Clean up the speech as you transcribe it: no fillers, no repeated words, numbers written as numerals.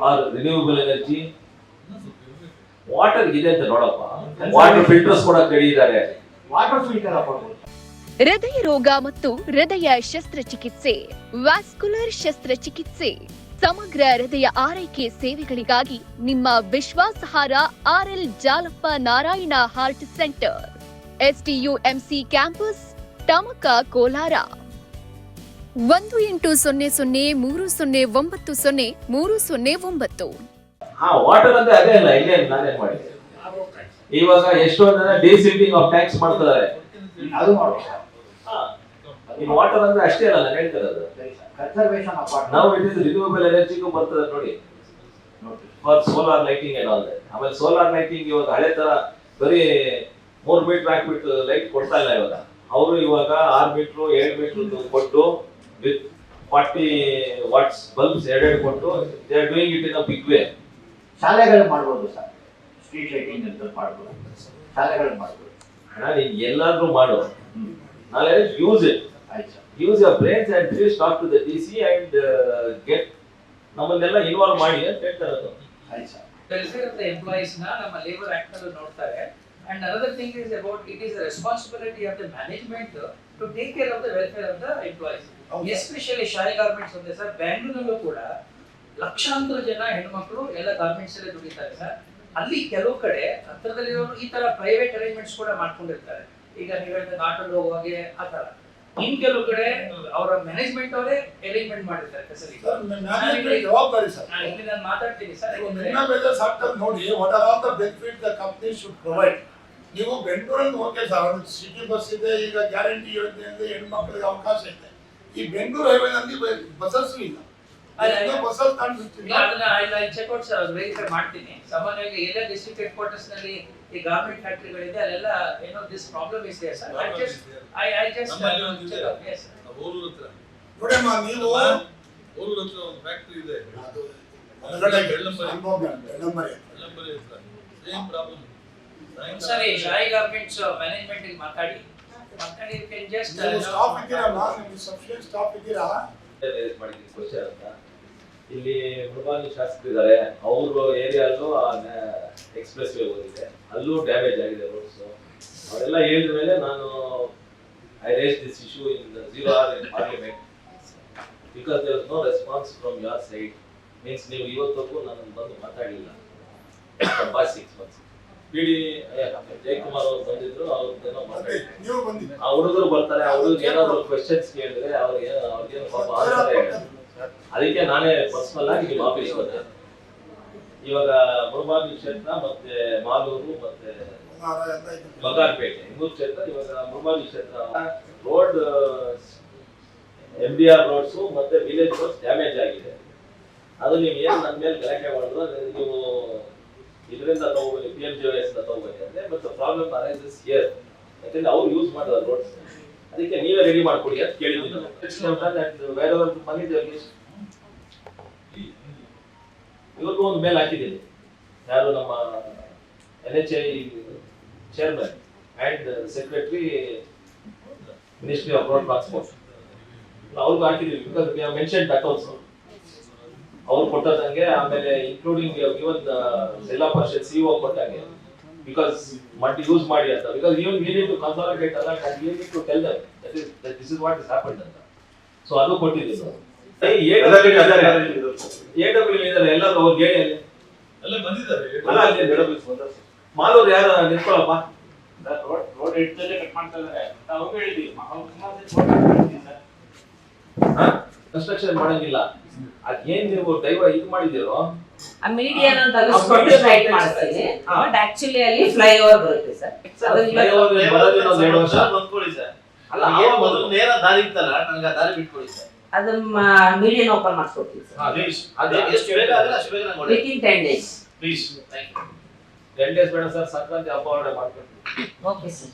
R renewable energy. Water ಇದೆ ಅಂತ ನೋಡಪ್ಪ, ವಾಟರ್ ಫಿಲ್ಟರ್ಸ್ ಕೂಡ ಕಡಿಯಿದ್ದಾರೆ. ವಾಟರ್ ಫಿಲ್ಟರ್ ಹಾಕೋದು. ಹೃದಯ ರೋಗ ಮತ್ತು ಹೃದಯ ಶಸ್ತ್ರಚಿಕಿತ್ಸೆ, ವ್ಯಾಸ್ಕುಲರ್ ಶಸ್ತ್ರಚಿಕಿತ್ಸೆ, ಸಮಗ್ರ ಹೃದಯ ಆರೈಕೆ ಸೇವೆಗಳಿಗಾಗಿ ನಿಮ್ಮ ವಿಶ್ವಾಸಾರ್ಹ RL Jalappa Narayana heart centre, STUMC campus, Tamaka, Kolar. 180030903009. Water ಅಂದ್ರೆ ಅದೇ ಅಲ್ಲ, ಇಲ್ಲೇ ನಾನೇನ್ ಮಾಡಿದ್ದೆ. ಇವಾಗ ಎಷ್ಟೊಂದು ಜನ ಡಿಸಿಲ್ಟಿಂಗ್ ಆಫ್ ಟ್ಯಾಂಕ್ಸ್ ಮಾಡ್ತಾರೆ, ಅದು ಮಾಡ್ಬೇಕು. ವಾಟರ್ ಅಂದ್ರೆ ಅಷ್ಟೇ ಅಲ್ಲ ನಾನು ಹೇಳ್ತಿರೋದು. Conservation of water. ನಾವು ಇಟ್ ಇಸ್ ರಿನ್ಯೂವಬಲ್ ಎನರ್ಜಿಗೂ ಬರ್ತದೆ ನೋಡಿ, ಫಾರ್ ಸೋಲಾರ್ ಲೈಟಿಂಗ್ ಏನೋ ಅಲ್ಲದೆ. ಆಮೇಲೆ ಸೋಲಾರ್ ಲೈಟಿಂಗ್ ಇವಾಗ ಹಳೆ ತರ ಬರೀ 3 ಮೀಟರ್ ಹಾಕ್ಬಿಟ್ಟು ಲೈಟ್ ಕೊಡ್ತಾ ಇಲ್ಲ. ಇವಾಗ ಅವರು ಇವಾಗ 6 ಮೀಟರ್ 7 ಮೀಟರ್ ಕೊಟ್ಟು ವಿತ್ 40 ವಾಟ್ಸ್ ಬಲ್ಬ್ಸ್ ಎರಡೆರಡು ಕೊಟ್ಟು they are doing it in a big way. ಶಾಲೆಗಳು ಮಾಡ್ಬೋದು ಸರ್, ಸ್ಟ್ರೀಟ್ ಲೈಟಿಂಗ್ ಅಂತ ಮಾಡ್ಬೋದು, ಶಾಲೆಗಳು ಮಾಡ್ಬೋದು. ನಾನು ಎಲ್ಲಾದ್ರೂ ಮಾಡು, ನಾಳೆ use it, use your brains and please talk to the DC and get ನಮ್ಮನ್ನೆಲ್ಲ ಇನ್ವಾಲ್ವ್ ಮಾಡಿ ಅಂತ ಹೇಳ್ತಾರೆ. ವೆಲ್ಫೇರ್ ಆಫ್ ದ ಎಂಪ್ಲಾಯೀಸ್ ನ ನಮ್ಮ ಲೇಬರ್ ಆಕ್ಟ್ ಅಲ್ಲಿ ನೋಡ್ತಾರೆ. And another thing is about it is the responsibility of the management to take care of the welfare of the employees. Especially ಶಾಲೆ garments ಇದೆ ಸರ್, ಬ್ಯಾಂಗ್ಳೂರಲ್ಲೂ ಕೂಡ ಲಕ್ಷಾಂತರ ಜನ ಹೆಣ್ಮಕ್ಳು ಎಲ್ಲ ಗಾರ್ಮೆಂಟ್ಸ್ ಅಲ್ಲೇ ದುಡಿತಾರೆ ಸರ್. ಅಲ್ಲಿ ಕೆಲವು ಕಡೆ ಹತ್ರದಲ್ಲಿರೋರು ಈ ತರ ಪ್ರೈವೇಟ್ ಅರೇಂಜ್ಮೆಂಟ್ಸ್ ಕೂಡ ಮಾಡ್ಕೊಂಡಿರ್ತಾರೆ. ಈಗ ನೀವು ಹೇಳಿದ ಆಟೋಲ್ಲಿ ಹೋಗುವಾಗೆ ಆ ತರ. ಇನ್ ಕೆಲವು ಕಡೆ ಅವರ ಮ್ಯಾನೇಜ್ಮೆಂಟ್ ಅವರೇ ಅರೇಂಜ್ಮೆಂಟ್ ಮಾಡಿರ್ತಾರೆ ಫೆಸಿಲಿಟಿ. ಜವಾಬ್ದಾರಿ ಸರ್. ಇಲ್ಲಿ ನಾನು ಮಾತಾಡ್ತೀನಿ ಸರ್. ನೋಡಿ, what are all the benefit the company should provide. ನೀವು ಬೆಂಗಳೂರಲ್ಲಿ ಓಕೆ ಸರ್, ಸಿಟಿ ಬಸ್ ಇದೆ, ಈಗ ಗ್ಯಾರಂಟಿ ಯೋಜನೆಯಿಂದ ಹೆಣ್ಮಕ್ಳಿಗೆ ಅವಕಾಶ ಇದೆ. ಈ ಬೆಂಗಳೂರು ಹೈವೇನಲ್ಲಿ ಬಸ್ಸಸ್ ಇಲ್ಲ, ಬಸ್ಸಸ್ ಕಾಣಿಸ್ತಿಲ್ಲ. ಅದನ್ನ ಚೆಕ್ಔಟ್ ಸರ್, ವೆರಿಫೈ ಮಾಡ್ತೀನಿ. ಸಾಮಾನ್ಯವಾಗಿ ಎಲ್ಲ ಡಿಸ್ಟ್ರಿಕ್ಟ್ ಹೆಡ್ ಕ್ವಾರ್ಟರ್ಸ್ ನಲ್ಲಿ ಈ ಗಾರ್ಮೆಂಟ್ ಫ್ಯಾಕ್ಟರಿಗಳಿದೆ, ಅಲ್ಲೆಲ್ಲ ಏನೋ ದಿಸ್ ಪ್ರಾಬ್ಲಮ್ ಇದೆ ಸರ್. ಐ ಜಸ್ಟ್ ಊರೂರು ಹತ್ರ ನೋಡಮ್ಮ, ನೀವು ಊರೂರು ಹತ್ರ ಒಂದು ಫ್ಯಾಕ್ಟರಿ ಇದೆ, ಬೆಳ್ಳಂಬರಿ ಹತ್ರ ಸೇಮ್ ಪ್ರಾಬ್ಲಮ್. ಸರಿ, ಶಾಯಿ ಗಾರ್ಮೆಂಟ್ಸ್ ಮ್ಯಾನೇಜ್ಮೆಂಟ್ ಗೆ ಮಾತಾಡಿ ಯು ಕ್ಯಾನ್ ಜಸ್ಟ್ ಸ್ಟಾಪ್ ಇದ್ದೀರಾ, ನಿಮಗೆ ಸಫಿಷಿಯಂಟ್ ಸ್ಟಾಪ್ ಇದ್ದೀರಾ ಮಾಡಿದ್ದೀನಿ ಕ್ವಶನ್ ಅಂತ. ಇಲ್ಲಿ ಮುಳಬಾಗಿಲು ಶಾಸಕರು ಇದ್ದಾರೆ, ಅವ್ರ ಏರಿಯಾಲ್ಲೂ ಎಕ್ಸ್ಪ್ರೆಸ್ ವೇ ಹೋಗಿದೆ, ಅಲ್ಲೂ ಡ್ಯಾಮೇಜ್ ಆಗಿದೆ ರೋಡ್ಸ್. ಅವರೆಲ್ಲ ಹೇಳಿದ ಮೇಲೆ ನಾನು I race this issue in 0R in parliament because there was no response from your side. Means ನೀವು ಇವತ್ತವರೆಗೂ ನಾನು ಬಂದು ಮಾತಾಡಲಿಲ್ಲ. past 6 months ಬಿಡಿ. ಜಯಕುಮಾರ್ ಅವರು ಬಂದಿದ್ರು, ಅವ್ರದ್ದೇನೋ ಮಾತಾಡಿದ್ರು. ಆ ಹುಡುಗರು ಬರ್ತಾರೆ, ಅವ್ರಿಗೆ ಏನಾದ್ರು ಕ್ವೆಶ್ಚನ್ಸ್ ಕೇಳಿದ್ರೆ ಅವ್ರಿಗೇನು ಪಾಪ ಆನ್ಸರ್ ಹೇಳಿ, ಅದಕ್ಕೆ ನಾನೇ ಪರ್ಸನಲ್ ಆಗಿ ನಿಮ್ಮ ಆಫೀಸ್ ಬಂದೆ. ಇವಾಗ ಮುಳಬಾಗಿಲು ಕ್ಷೇತ್ರ ಮತ್ತೆ ಮಾಲೂರು ಮತ್ತೆ ಬಂಗಾರಪೇಟೆ 3 ಕ್ಷೇತ್ರ. ಇವಾಗ ಮುಳಬಾಗಿಲು ಕ್ಷೇತ್ರ ರೋಡ್ MDR ರೋಡ್ಸ್ ಮತ್ತೆ ವಿಲೇಜ್ ರೋಡ್ಸ್ ಡ್ಯಾಮೇಜ್ ಆಗಿದೆ. ಅದು ನೀವು ಏನು ನನ್ನ ಮೇಲೆ ಗಲಾಟೆ ಮಾಡಿದ್ರು, ನೀವು ಇದರಿಂದ ತಗೋಬನ್ನಿ, PMJS ತಗೋಬನ್ನಿ ಅಂದ್ರೆ, ಬಟ್ ಪ್ರಾಬ್ಲಮ್ ಅರೈಸಸ್ ಹಿಯರ್. ಯಾಕಂದ್ರೆ ಅವ್ರು ಯೂಸ್ ಮಾಡಿದ ರೋಡ್ಸ್, ಅದಕ್ಕೆ ನೀವೇ ರೆಡಿ ಮಾಡ್ಕೊಡಿ ಅಂತ ಕೇಳಿದ್ದೀನಿ ನಾನು. ಇವ್ರಿಗೂ ಒಂದು ಮೇಲ್ ಹಾಕಿದ್ದೀನಿ, ಯಾರು ನಮ್ಮ NHI chairman and secretary ministry of road transport, ಅವ್ರಿಗೂ ಹಾಕಿದ್ದೀವಿ. Because we have mentioned that also. ಅವ್ರು ಕೊಟ್ಟಂಗೆ, ಆಮೇಲೆ including even Zilla Parishad CO ಕೊಟ್ಟಂಗೆ, ಬಿಕಾಸ್ ಮಟ್ ಯೂಸ್ ಮಾಡಿ ಅಂತ. Because even we need to consolidate ಅಲ್ಲ, and we need to tell them that this is what is happened ಅಂತ. ಸೊ ಅದು ಕೊಟ್ಟಿದ್ದೀವಿ. AW ಇದ್ದಾರೆ, ಎಲ್ಲರೂ ಅವ್ರಿಗೆ ಹೇಳಿ ಎಲ್ಲ ಬಂದಿದ್ದಾರೆ. ಅಲ್ಲ, ಅಲ್ಲಿ ಮಾಲೂರು ಯಾರು ನಿಂತ್ಕೊಳ್ಳಪ್ಪ, ರೋಡ್ ಇಡ್ತಲೇ ಕಟ್ ಮಾಡ್ತಾ ಇದ್ದಾರೆ ಅಂತ ಅವ್ರು ಹೇಳಿದ್ವಿ. ಕನ್ಸ್ಟ್ರಕ್ಷನ್ ಮಾಡಂಗಿಲ್ಲ. ಅದೇನ್ ನೀವು ದೈವ ಇದು ಮಾಡಿದಿರೋ ಮೀಡಿಯನ್ ಅಂತ ತಗೊಂಡು ಸ್ಟ್ರೈಟ್ ಮಾಡ್ತೀನಿ. ಬಟ್ ಆಕ್ಚುಲಿ ಅಲ್ಲಿ ಫ್ಲೈಓವರ್ ಬರುತ್ತೆ ಸರ್. ಅದು ಬಂದ್ಕೊಳ್ಳಿ ಸರ್. ಅಲ್ಲ, ಮೊದಲು ನೇರ ದಾರಿ ಇತ್ತಲ್ಲ, ನನಗೆ ಆ ದಾರಿ ಬಿಟ್ಕೊಳ್ಳಿ ಸರ್. ಅದನ್ನ ಮೀಡಿಯನ್ ಓಪನ್ ಮಾಡ್ಕೊಡ್ತೀವಿ ಸರ್. ಎಷ್ಟು ಬೇಗ ಆಗಲ್ಲ ಅಷ್ಟು ಬೇಗ ನಾನು within 10 days. Please. Thank you. 10 days ಬೇಡ ಸರ್, ಸಂಕ್ರಾಂತಿ ಹಬ್ಬ ಮಾಡ್ಕೊಂಡು. Okay sir.